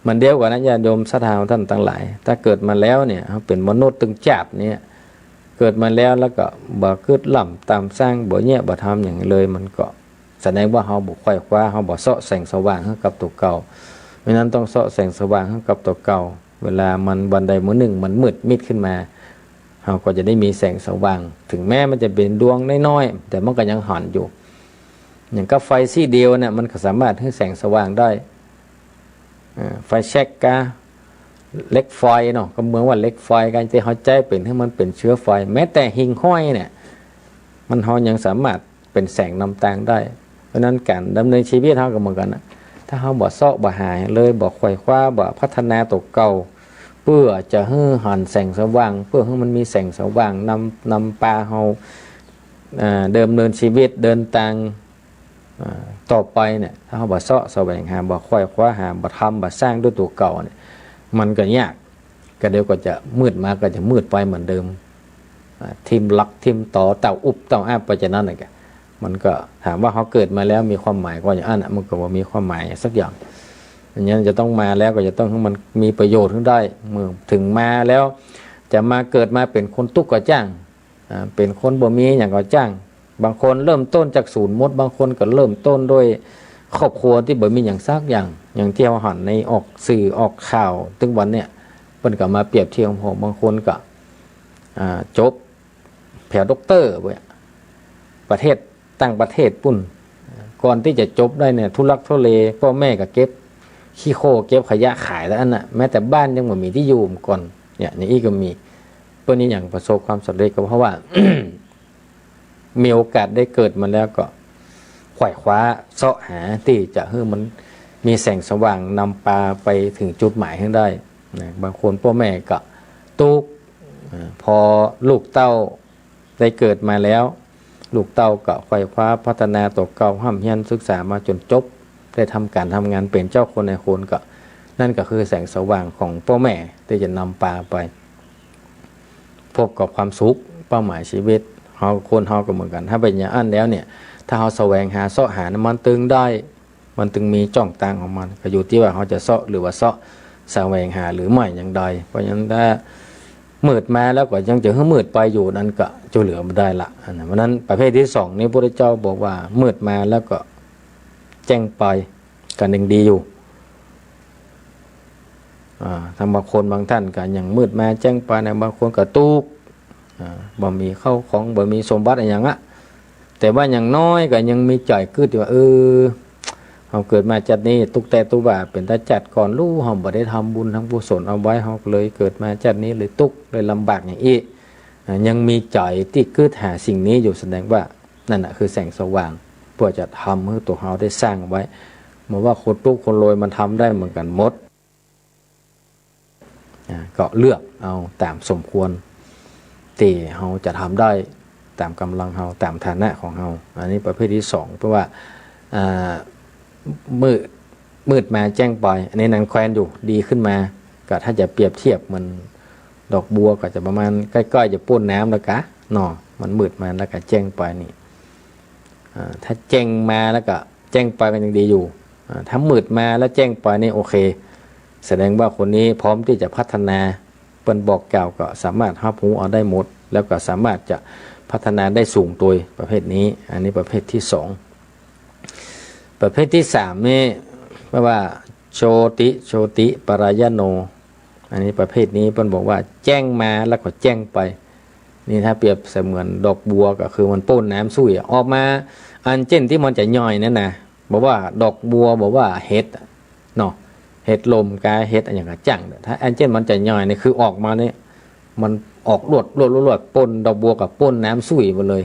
มันเดียวกับนะญาติโยมศรัทธาท่านทั้งหลายถ้าเกิดมาแล้วเนี่ยเขาเป็นมนุษย์ตึงจับเนี่ยเกิดมาแล้วก็บ่คืดล่ำตามสร้างบ่แย่บ่ทำอย่างเลยมันก็แสดงว่าเขาบ่ค่อยคว้าเขาบ่เสาะแสงสว่างให้กับตัวเก่าเพราะนั้นต้องเสาะแสงสว่างให้กับตัวเก่าเวลามันวันใดมื้อหนึ่งมันมืดมิดขึ้นมาเราก็จะได้มีแสงสว่างถึงแม้มันจะเป็นดวงน้อยๆแต่มันก็ยังหันอยู่อย่างก็ไฟสีเดียวเนี่ยมันก็สามารถให้แสงสว่างได้ไฟแช็กกาเล็กไฟเนาะก็เหมือนว่าเล็กไฟการที่เขาใจเป็นให้มันเป็นเชื้อไฟแม้แต่หิ่งห้อยเนี่ยมันเขายังสามารถเป็นแสงนำทางได้เพราะนั้นการดำเนินชีวิตเขาก็เหมือนกันนะถ้าเขาบ่เสาะบ่หายเลยบ่ไขว่คว้าบ่พัฒนาตัวเก่าเพื่อจะให้หันแสงสว่างเพื่อให้มันมีแสงสว่างนำปลาเขาเดิมเนินชีวิตเดินทางต่อไปเนี่ยถ้าเขาบ่เสาะแสวงหาบ่ไขว่คว้าหาบ่ทำบ่สร้างด้วยตัวเก่าเนี่ยมันก็ยากก็เดี๋ยวก็จะมืดมาก็จะมืดไปเหมือนเดิมทิมลักทิมต่อเต่าอุบเต่าอ้าไปจากนั้นอะไรกันมันก็ถามว่าเขาเกิดมาแล้วมีความหมายก็อย่างนั้นมันก็ว่ามีความหมายสักอย่างอย่างนี้จะต้องมาแล้วก็จะต้องให้มันมีประโยชน์ขึ้นได้เมื่อถึงมาแล้วจะมาเกิดมาเป็นคนตุกก็จ้างเป็นคนบ่มีอย่างก็จ้างบางคนเริ่มต้นจากศูนย์มดบางคนก็เริ่มต้นด้วยครอบครัวที่บ่มีอย่างซักอย่างที่เราหันในออกสื่อออกข่าวถึงวันเนี่ยเพิ่นก็มาเปรียบเทียบของบางคนก็จบแผลด็อกเตอร์เว้ยประเทศต่างประเทศปุ่นก่อนที่จะจบได้เนี่ยทุลักทุเลพ่อแม่ก็เก็บขี้โคเก็บขยะขายแล้วอันน่ะแม้แต่บ้านยังบ่มีที่อยู่ก่อนเนี่ยอย่างนี้ก็มีเพิ่นนี้อย่างประสบความสำเร็จก็เพราะว่า มีโอกาสได้เกิดมาแล้วก็ไขว่คว้าเสาะหาที่จะให้มันมีแสงสว่างนำปลาไปถึงจุดหมายให้ได้นะบางคนพ่อแม่ก็ตุกพอลูกเต้าได้เกิดมาแล้วลูกเต้าก็ไขว่คว้าพัฒนาตัวเก่าห้ำเฮียนศึกษามาจนจบได้ทำการทำงานเป็นเจ้าคนในคนก็นั่นก็คือแสงสว่างของพ่อแม่ที่จะนำปลาไปพบกับความสุขเป้าหมายชีวิตเฮาคนเฮาก็เหมือนกันถ้าเป็นอย่างนั้นแล้วเนี่ยถ้าเฮาแสวงหาเสาะหามันตึงได้มันตึงมีจ้องตางของมันก็อยู่ที่ว่าเขาจะเสาะหรือว่าเสาะแสวงหาหรือไม่อย่างใดเพราะฉะนั้นถ้ามืดมาแล้วก็ยังจะให้มืดไปอยู่นั้นก็จะเหลือไม่ได้ละเพราะนั้นประเภทที่สองนี้พระพุทธเจ้าบอกว่ามืดมาแล้วก็แจ้งไปกันยังดีอยู่ทางบางคนบางท่านก็ยังมืดมาแจ้งไปในบางคนก็ตุกบ่มีเข้าของบ่มีสมบัติอะไรอย่างอ่ะแต่ว่าอย่างน้อยก็ยังมีใจกึดว่าเราเกิดมาจัดนี้ตุกแต่ตุบ่าเป็นตาจัดก่อนรู้เราบ่ได้ทำบุญทั้งกุศลเอาไว้เราเลยเกิดมาจัดนี้เลยตุกเลยลำบากอย่างนี้ยังมีใจที่กึดหาสิ่งนี้อยู่แสดงว่านั่นแหะคือแสงสว่างเพื่อจะทำให้ตัวเราได้สร้างไว้เหมือนว่าคนตุกคนรวยมันทำได้เหมือนกันหมดก็เลือกเอาตามสมควรที่เราจะทำได้ตามกำลังเราตามฐานะของเราอันนี้ประเภทที่สองเพราะว่ามืดมาแจ้งปล่อยอันนี้นางแควนอยู่ดีขึ้นมาก็ถ้าจะเปรียบเทียบมันดอกบัวก็จะประมาณใกล้ๆจะป้นน้ำแล้วกะเนาะมันมืดมาแล้วก็แจ้งปล่อยนี่ถ้าแจ้งมาแล้วก็แจ้งปล่อยกันยังดีอยู่ถ้ามืดมาแล้วแจ้งปล่อยนี่โอเคแสดงว่าคนนี้พร้อมที่จะพัฒนาเปิ้นบอกกล่าวก็สามารถรับรู้เอาได้หมดแล้วก็สามารถจะพัฒนาได้สูงตัวประเภทนี้อันนี้ประเภทที่สองประเภทที่สามนี่แปลว่าโชติปรายโนอันนี้ประเภทนี้เปิ้นบอกว่าแจ้งมาแล้วก็แจ้งไปนี่ถ้าเปรียบเสมือนดอกบัวก็คือมันป้นน้ำสู้ออกมาอันเช่นที่มันจะย่อยนั่นนะบอกว่าดอกบัวบอกว่าเห็ดเนาะเห็ดลมกาเห็ดอย่างกระจังถ้าอันเช่นมันจะย่อยนี่คือออกมาเนี่ยมันออกรวดป้นดอกบัวกับป้นน้ำสุยหมดเลย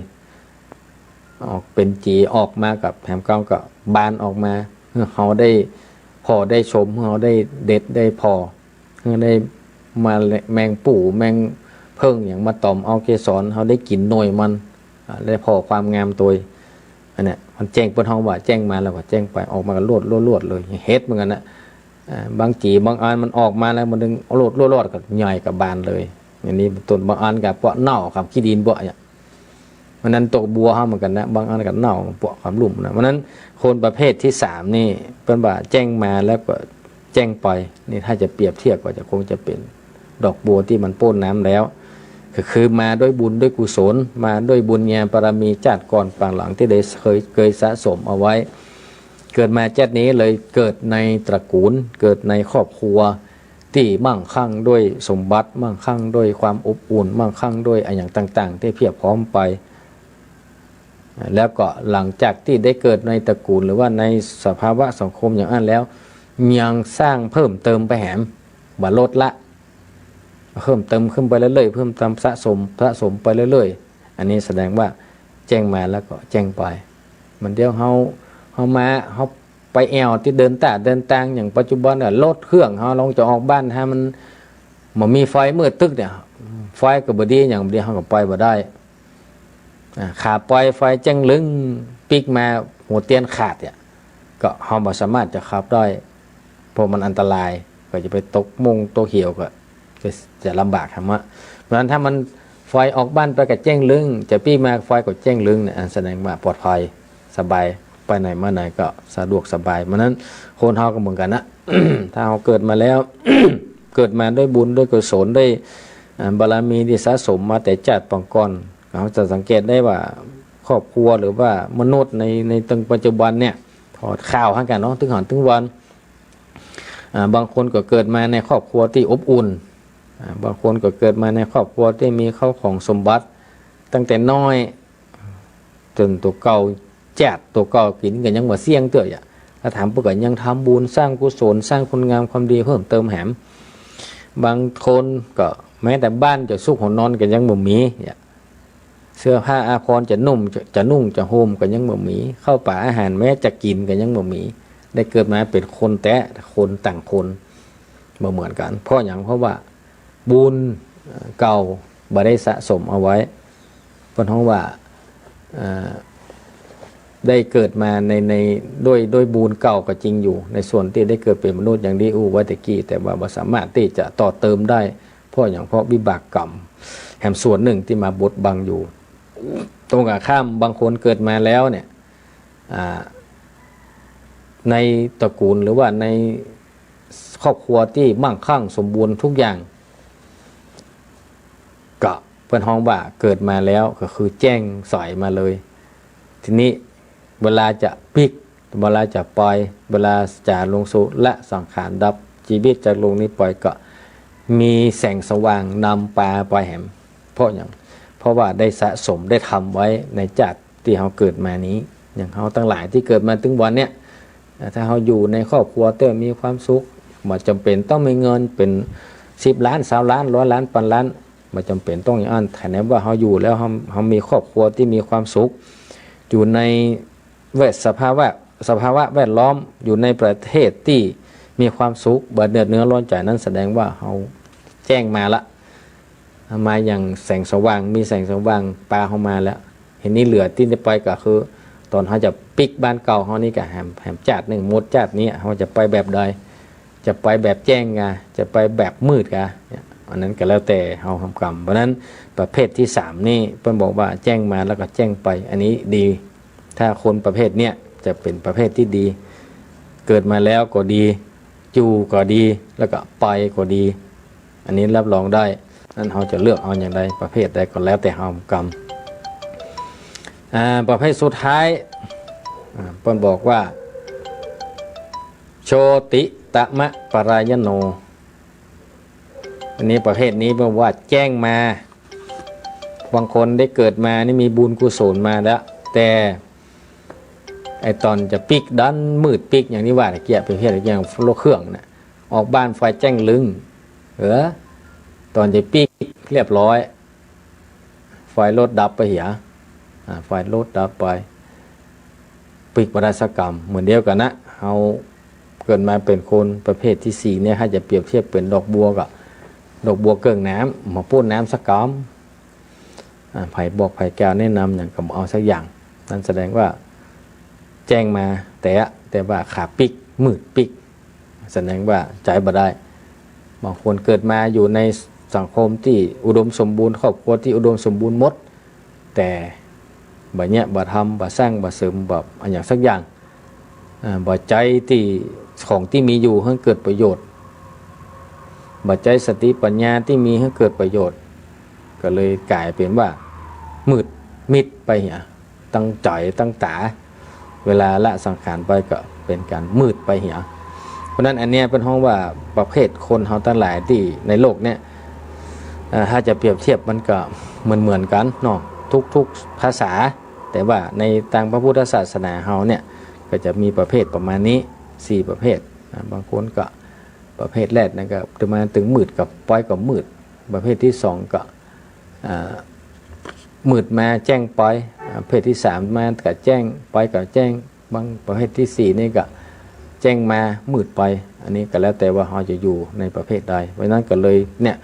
ออกเป็นจีออกมากับแถมเก้ากับบานออกมาเขาได้พอได้ชมเขาได้เด็ดได้พอได้มาแมงปู่แมงเพิ่งอย่างมาตอมเอาเกสรเขาได้กินหน่วยมันได้พอความงามตัว อันเนี้ยมันแจ้งเปิ้นห้องว่าแจ้งมาแล้วก็แจ้งไปออกมาก็รวดเลยเฮ็ดเหมือนกันนะบางจีบางอันมันออกมาแล้วมันดึงรวดก็ใหญ่กับบานเลยอย่างนี้ต้นบางอันกับเปาะเน่าครับขี้ดินเปาะเนี่ยมันนั้นตกบัวห้าเหมือนกันนะบางอันกับเน่าเปาะความลุ่มนะเพราะนั้นคนประเภทที่3นี่เป็นว่าแจ้งมาแล้วก็แจ้งไปนี่ถ้าจะเปรียบเทียบก็จะคงจะเป็นดอกบัวที่มันโป้นน้ำแล้วคือมาด้วยบุญด้วยกุศลมาด้วยบุญญาบารมีจัดก่อนปางหลังที่ได้เคยสะสมเอาไว้เกิดมาจัดนี้เลยเกิดในตระกูลเกิดในครอบครัวที่มั่งคั่งด้วยสมบัติมั่งคั่งด้วยความอบอุ่นมั่งคั่งด้วยอย่างต่างๆที่เพียบพร้อมไปแล้วก็หลังจากที่ได้เกิดในตระกูลหรือว่าในสภาวะสังคมอย่างนั้นแล้วยังสร้างเพิ่มเติมไปแหมบ่ลดละเพิ่มเติมขึ้นไปเรื่อยๆเพิ่มเติมสะสมไปเรื่อยๆอันนี้แสดงว่าแจ้งมาแล้วก็แจ้งไปมันเดียวเฮามาเฮาไปแอวที่เดินตางอย่างปัจจุบันเนี่ยรถเครื่องเฮาลองจะออกบ้านถ้ามันบ่มีไฟมืดตึกเนี่ยไฟก็บ่ดีอย่างเดียวเฮาก็ไปบ่ได้ขาปล่อยไฟแจ้งลึงปิกมาหัวเตียนขาดเนี่ยก็เฮาบ่สามารถจะขับได้เพราะมันอันตรายก็จะไปตกมงตกเหี่ยวก็จะลำบากครับว่าเพราะฉะนั้นถ้ามันไฟออกบ้านไปกับแจ้งลึงจะปี้มาไฟกับแจ้งลึงเนี่ยแสดงว่าปลอดภัยสบายไปไหนมาไหนก็สะดวกสบายเพราะนั้นคนเฮาก็เหมือนกันนะ ถ้าเราเกิดมาแล้ว เกิดมาด้วยบุญด้วยกุศลด้วยบารมีที่สะสมมาแต่ชาติปางก่อนเราจะสังเกตได้ว่าครอบครัวหรือว่ามนุษย์ในตึงปัจจุบันเนี่ยถอดข่าวให้กันเนาะถึงหอนถึงวันบางคนก็เกิดมาในครอบครัวที่อบอุ่นบางคนก็เกิดมาในครอบครัวที่มีข้าวของสมบัติตั้งแต่น้อยจนตัวเก่าแจดตัวเก่ากินกันยังบ่เสี่ยงเตอะถ้าถามปกติยังทำบุญสร้างกุศลสร้างคุณงามความดีเพิ่มเติมแหมบางคนก็แม้แต่บ้านจะสุขหัวนอนกันยังบ่มีเสื้อผ้าอาภรณ์จะนุ่งจะห่มกันยังบ่มีข้าวปลาอาหารแม้จะกินกันยังบ่มีได้เกิดมาเป็นคนแต่คนต่างคนบ่เหมือนกันเพราะอย่างเพราะว่าบุญเก่าบ่ได้สะสมเอาไว้เพราะว่าได้เกิดมาในด้วยบุญเก่าก็จริงอยู่ในส่วนที่ได้เกิดเป็นมนุษย์อย่างที่อู้ไว้ตะกี้แต่ว่าบ่สามารถที่จะต่อเติมได้เพราะอย่างเพราะวิบากกรรมแห่งส่วนหนึ่งที่มาบดบังอยู่ตรงกับข้ามบางคนเกิดมาแล้วเนี่ยในตระกูลหรือว่าในครอบครัวที่มั่งคั่งสมบูรณ์ทุกอย่างก็เป็นห้องว่าเกิดมาแล้วก็คือแจ้งสอยมาเลยทีนี้เวลาจะปิกเวลาจะปล่อยเวลาจะลงสู่และสังขารดับชีวิตจากลงนี้ปล่อยก็มีแสงสว่างนำปลาปล่อยแหมเพราะว่าได้สะสมได้ทำไว้ในจัดที่เขาเกิดมานี้อย่างเขาทั้งหลายที่เกิดมาถึงวันเนี้ยถ้าเขาอยู่ในครอบครัวเต้มีความสุขไม่จำเป็นต้องมีเงินเป็น10 ล้าน20 ล้าน100 ล้านพันล้านไม่จำเป็นต้องอย่างนั้นแต่ในว่าเขาอยู่แล้วเขามีครอบครัวที่มีความสุขอยู่ในสภาวะแวดล้อมอยู่ในประเทศที่มีความสุขเดือดเนื้อร้อนใจนั้นแสดงว่าเขาแจ้งมาละมาอย่างแสงสว่างมีแสงสว่างปลาเข้ามาแล้วเห็นนี่เหลือที่จะไปก็คือตอนเขาจะปิกบ้านเก่าเขานี่กับแหมจัดหนึ่งมดจัดนี้เขาจะไปแบบใดจะไปแบบแจ้งไงจะไปแบบมืดไงอันนั้นก็แล้วแต่เขาทำกรรมเพราะนั้นประเภทที่3นี่เพิ่นบอกว่าแจ้งมาแล้วก็แจ้งไปอันนี้ดีถ้าคนประเภทเนี้ยจะเป็นประเภทที่ดีเกิดมาแล้วก็ดีจูก็ดีแล้วก็ไปก็ดีอันนี้รับรองได้นั้นเขาจะเลือกเอาอย่างใดประเภทใดก็แล้วแต่เขาทำกรรมประเภทสุดท้ายเพิ่นบอกว่าโชติตมะปรายโนอันนี้ประเภทนี้แปลว่าแจ้งมาบางคนได้เกิดมานี่มีบุญกุศลมาแล้วแต่ไอตอนจะปิกดันมืดปิกอย่างนี้ว่าเกี่ยประเภทอย่างรถเครื่องนะออกบ้านไฟแจ้งลึงตอนจะปิกเรียบร้อยไฟรถดับไปเหียไฟรถดับไปปิกบรรสกรรมเหมือนเดียวกันนะเอาเกิดมาเป็นคนประเภทที่4เนี่ยถ้าจะเปรียบเทียบเป็นดอกบัวกับดอกบัวเกิ่งน้ำมาพูดน้ำสักก้อมไผ่บอกไผ่แก้วแนะนำอย่างกับเอาสักอย่างนั่นแสดงว่า แจ้งมาแต่ว่าขาปิกมืดปิกแสดงว่าใจบ่ได้บางคนเกิดมาอยู่ในสังคมที่อุดมสมบูรณ์ครอบครัวที่อุดมสมบูรณ์หมดแต่บ่เนี้ยบ่ทำบ่สร้างบ่เสริมบ่อันอย่างสักอย่างบ่ใจที่ของที่มีอยู่ให้เกิดประโยชน์บ่ใจสติปัญญาที่มีให้เกิดประโยชน์ก็เลยกลายเป็นว่ามืดมิดไปเหี่ยตั้งใจตั้งตาเวลาละสังขารไปก็เป็นการมืดไปเหี่ยเพราะนั้นอันเนี้ยเป็นห้องว่าประเภทคนเฮาทั้งหลายที่ในโลกเนี้ยถ้าจะเปรียบเทียบมันก็เหมือนกันเนาะทุกภาษาแต่ว่าในทางพระพุทธศาสนาเฮาเนี่ยก็จะมีประเภทประมาณนี้4ประเภทบางคนก็ประเภทแรกนั่นก็ประมาณถึงมืดกับปล่อยกับมืดประเภทที่2ก็มืดมาแจ้งปล่อยประเภทที่3มากับแจ้งปล่อยกับแจ้งบางประเภทที่4นี่ก็แจ้งมามืดไปอันนี้ก็แล้วแต่ว่าเราจะอยู่ในประเภทใดเพราะนั้นก็เลยเนี่ย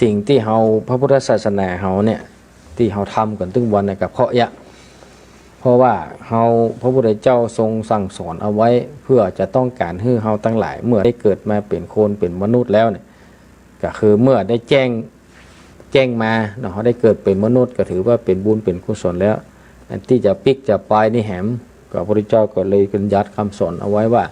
สิ่งที่เราพระพุทธศาสนาเราเนี่ยที่เราทำกันตึงวันเนี่ยก็เพราะว่าเราพระพุทธเจ้าทรงสั่งสอนเอาไว้เพื่อจะต้องการให้เราทั้งหลายเมื่อได้เกิดมาเป็นคนเป็นมนุษย์แล้วเนี่ยก็คือเมื่อได้แจ้งมาเนาะเขาได้เกิดเป็นมนุษย์ก็ถือว่าเป็นบุญเป็นกุศลแล้วอันที่จะปิกจะปลายนี่แหมก็พระพุทธเจ้าก็เลยบัญญัติคำสอนเอาไว้ว่า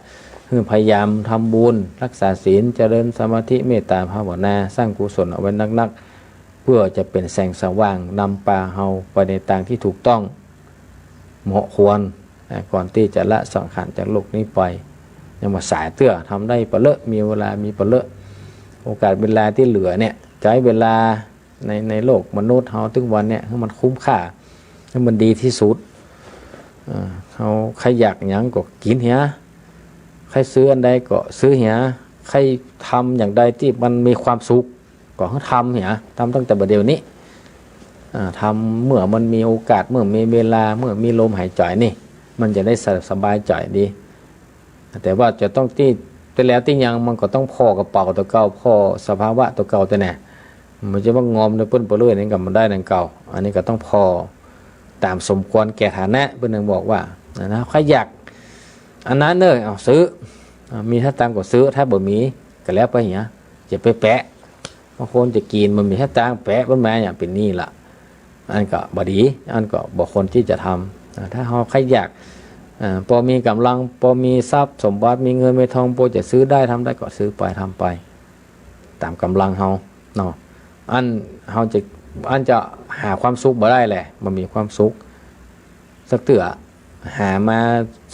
พยายามทำบุญรักษาศีลเจริญสมาธิเมตตาภาวนาสร้างกุศลเอาไว้นักๆเพื่อจะเป็นแสงสว่างนำพาเฮาไปในทางที่ถูกต้องเหมาะควรก่อนที่จะละสังขารจากโลกนี้ไปยังมาสายเตื้อทำได้ปะเลอะมีเวลามีปะเลอะโอกาสเวลาที่เหลือเนี่ยใช้เวลาในโลกมนุษย์เฮาทุกวันเนี่ยให้มันคุ้มค่าให้มันดีที่สุดเฮาใครอยากหยังก็กินเหียใครซื้ออันใดก็ซื้อเหียใครทำอย่างใดที่มันมีความสุขก็ให้ทำเหียทำตั้งแต่บัดเดี๋ยวนี้ทำเมื่อมันมีโอกาสเมื่อมีเวลาเมื่อมีลมหายใจนี่มันจะได้สบายใจดีแต่ว่าจะต้องที่แล้วที่ยังมันก็ต้องพอกระเป๋าตัวเก่าพอสภาวะตัวเก่าแต่แน่มันจะว่างอมในเปิ้นเปลือยนี่กับมันได้ดังเก่าอันนี้ก็ต้องพอตามสมควรแก่ฐานะเปิ้นนึงบอกว่านะใครอยากอันนั้นเนอะเอาซื้อมีถ้าตังก็ซื้อถ้าบ่มีก็แล้วไปเหียจะไปแปะบางคนจะกินมันมีถ้าตังแปะมันมาอย่างเป็นนี่ล่ะอันก็บ่ดีอันก็บ่คนที่จะทำถ้าเฮาใครอยากพอมีกำลังพอมีทรัพย์สมบัติมีเงินมีทองพอจะซื้อได้ทำได้ก็ซื้อไปทำไปตามกำลังเฮาเนาะอันจะหาความสุขบ่ได้แหละมันมีความสุขสักเตื้อหามา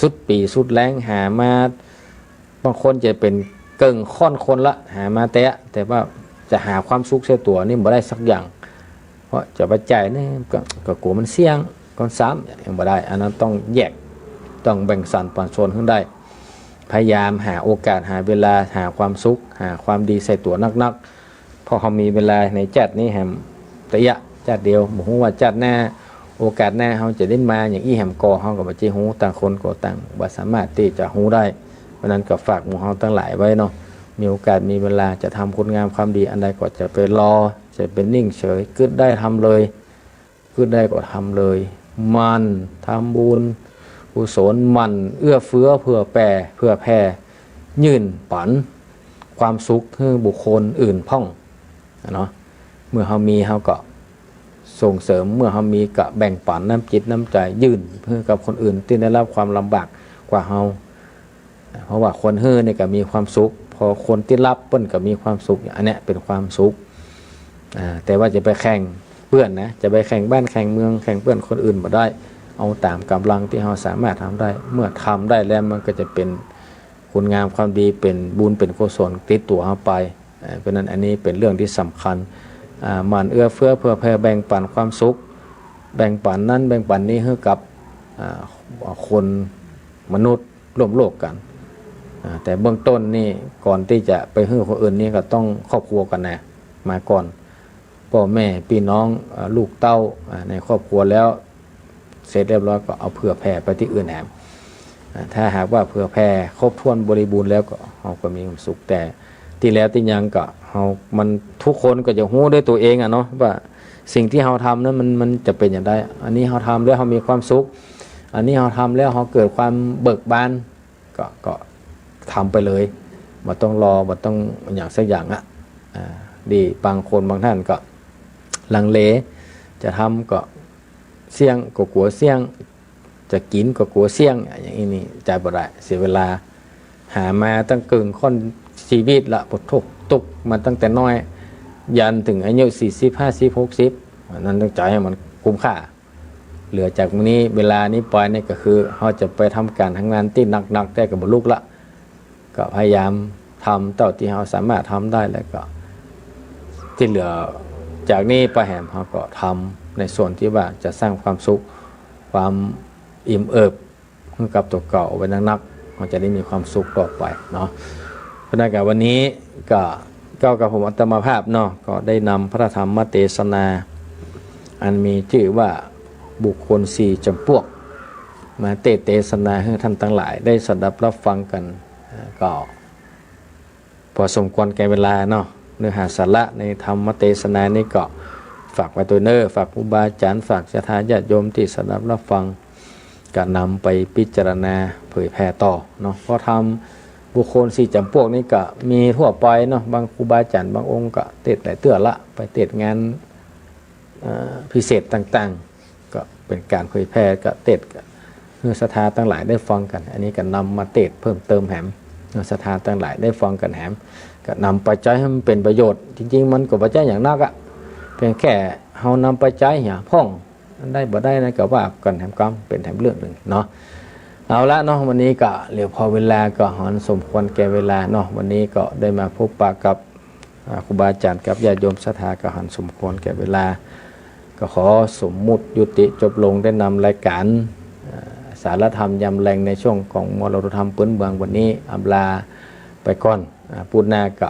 สุดปีสุดแรงหามาบางคนจะเป็นเกิ่งค่อนคนละหามาแต่ว่าจะหาความสุขเสียตัวนี่บ่ได้สักอย่างเพราะจะปัจจัยนี่ก็กลัวมันเสี่ยงก่อนซ้ำยังบ่ได้อันนั้นต้องแยกต้องแบ่งสรรปันส่วนขึ้นได้พยายามหาโอกาสหาเวลาหาความสุขหาความดีใส่ตัวนักพอเขามีเวลาในจัดนี้แหมแต่ยะจัดเดียวบอกว่าจัดหน้าโอกาสหน้าเขาจะได้มาอย่างอี้แหมกอเขากับบัจจิฮูต่างคนก็ต่างบ่สามารถที่จะฮูได้เพราะนั้นก็ฝากหมู่เขาตั้งหลายไว้เนาะมีโอกาสมีเวลาจะทำคุณงามความดีอันใดก็จะไปรอจะเป็นนิ่งเฉยกึดได้ทำเลยกึดได้ก็ทำเลยมันทำบุญกุศลมันเอื้อเฟื้อเพื่อแผ่ยื่นปันความสุขให้บุคคลอื่นพ่องเนาะเมื่อเขามีเขาก็ส่งเสริมเมื่อเขามีก็แบ่งปันน้ำจิตน้ำใจยื่นเพื่อกับคนอื่นที่ได้รับความลำบากกว่าเขาเพราะว่าคนเฮือเนี่ยก็มีความสุขพอคนที่รับเปิ้นก็มีความสุขอันนี้เป็นความสุขแต่ว่าจะไปแข่งเพื่อนนะจะไปแข่งบ้านแข่งเมืองแข่งเพื่อนคนอื่นบ่ได้เอาตามกำลังที่เราสามารถทำได้เมื่อทำได้แล้วมันก็จะเป็นคุณงามความดีเป็นบุญเป็นกุศลติดตัวเราไปเพราะนั้นอันนี้เป็นเรื่องที่สำคัญมันเอื้อเฟื้อเพื่อแผ่แบ่งปันความสุขแบ่งปันนั้นแบ่งปันนี้ให้กับคนมนุษย์ร่วมโลกกันแต่เบื้องต้นนี่ก่อนที่จะไปให้คนอื่นนี่ก็ต้องครอบครัวกันนะมาก่อนพ่อแม่พี่น้องลูกเต้าในครอบครัวแล้วเสร็จเรียบร้อยก็เอาเผื่อแผ่ไปที่อื่นแหมถ้าหากว่าเผื่อแผ่ครบถ้วนบริบูรณ์แล้วก็เราก็มีความสุขแต่ที่แล้วที่ยังก็มันทุกคนก็จะรู้ด้วยตัวเองเนาะว่าสิ่งที่เราทำนั้นมันจะเป็นอย่างไรอันนี้เราทำแล้วเรามีความสุข อันนี้เราทำแล้วเราเกิดความเบิกบานก็ทำไปเลยบ่ต้องรอบ่ต้องอย่างสักอย่างอ่ะดีบางคนบางท่านก็ลังเลจะทำก็เสี่ยงก็กลัวเสี่ยงจะกินก็กลัวเสี่ยงอย่างนี้ใจบ่ได้เสียเวลาหามาตั้งกึ่งค่อนชีวิตละปวดทุกตุกมาตั้งแต่น้อยยันถึงอายุ40 50 60นั้นต้องใจให้มันคุ้มค่าเหลือจากนี้เวลานี้ปล่อยนี่ก็คือเขาจะไปทำการทำงานที่หนักๆได้กับบรรลุละก็พยายามทำเท่าที่เขาสามารถทำได้แล้วก็ที่เหลือจากนี้ไปแหมเขาก็ทำในส่วนที่ว่าจะสร้างความสุขความอิ่มเอิบให้กับตัวเก่าไว้นักๆเขาจะได้มีความสุขต่อไปเนาะเพราะนั้นกับวันนี้ก็กับผมอัตมาภาพเนาะก็ได้นำพระธรรมเทศนาอันมีชื่อว่าบุคคล4จำพวกมาเทศนาให้ท่านทั้งหลายได้สดับรับฟังกันก็พอสมควรแก่เวลาเนาะเนื้อหาสาระในธรรมเทศนานี้ก็ฝากไว้ตัวเนอฝากครูบาอาจารย์ฝากศรัทธาญาติโยมที่สดับรับฟังก็นำไปพิจารณาเผยแผ่ต่อเนาะเพราะทำบุคคล4จำพวกนี้ก็มีทั่วไปเนาะบางครูบาอาจารย์บางองค์ก็เทศหลายเตื้อละไปเทศงานพิเศษต่างๆก็เป็นการเผยแพร่ก็เทศเพื่อศรัทธาทั้งหลายได้ฟังกันอันนี้ก็นำมาเทศเพิ่มเติมแหมศรัทธาทั้งหลายได้ฟังกันแหมก็นำไปใช้ให้มันเป็นประโยชน์จริงๆมันก็บ่ใช่อย่างนักอ่ะเพียงแค่เฮานำไปใช้อย่าพ่องได้บ่ได้นะก็ว่ากันแถมกรรมเป็นแถมเรื่องหนึ่งเนาะเอาละเนาะวันนี้ก็เหลือพอเวลาก็หอนสมควรแก่เวลาเนาะวันนี้ก็ได้มาพบปะกับครูบาอาจารย์กับญาติโยมศรัทธาก็หันสมควรแก่เวลาก็ขอสมมุติยุติจบลงได้นำรายการสารธรรมยำแรงในช่วงของมรดกธรรมพื้นเมืองวันนี้อำลาไปก่อนพูดหน้าก็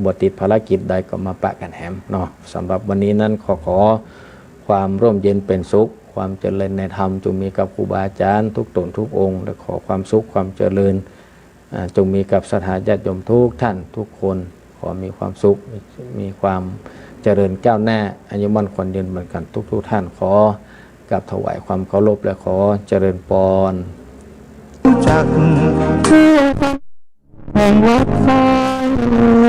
บทติดภารกิจใดก็มาปะกันแหมเนาะสำหรับวันนี้นั้นขอความร่มเย็นเป็นสุขความเจริญในธรรมจงมีกับครูบาอาจารย์ทุกตนทุกองค์และขอความสุขความเจริญจงมีกับศรัทธาญาติโยมทุกท่านทุกคนขอมีความสุขมีความเจริญก้าวหน้าอายุมั่นขวัญยืนเหมือนกันทุกท่านขอกับถวายความเคารพและขอเจริญพรจากแห่งวัดฟ้า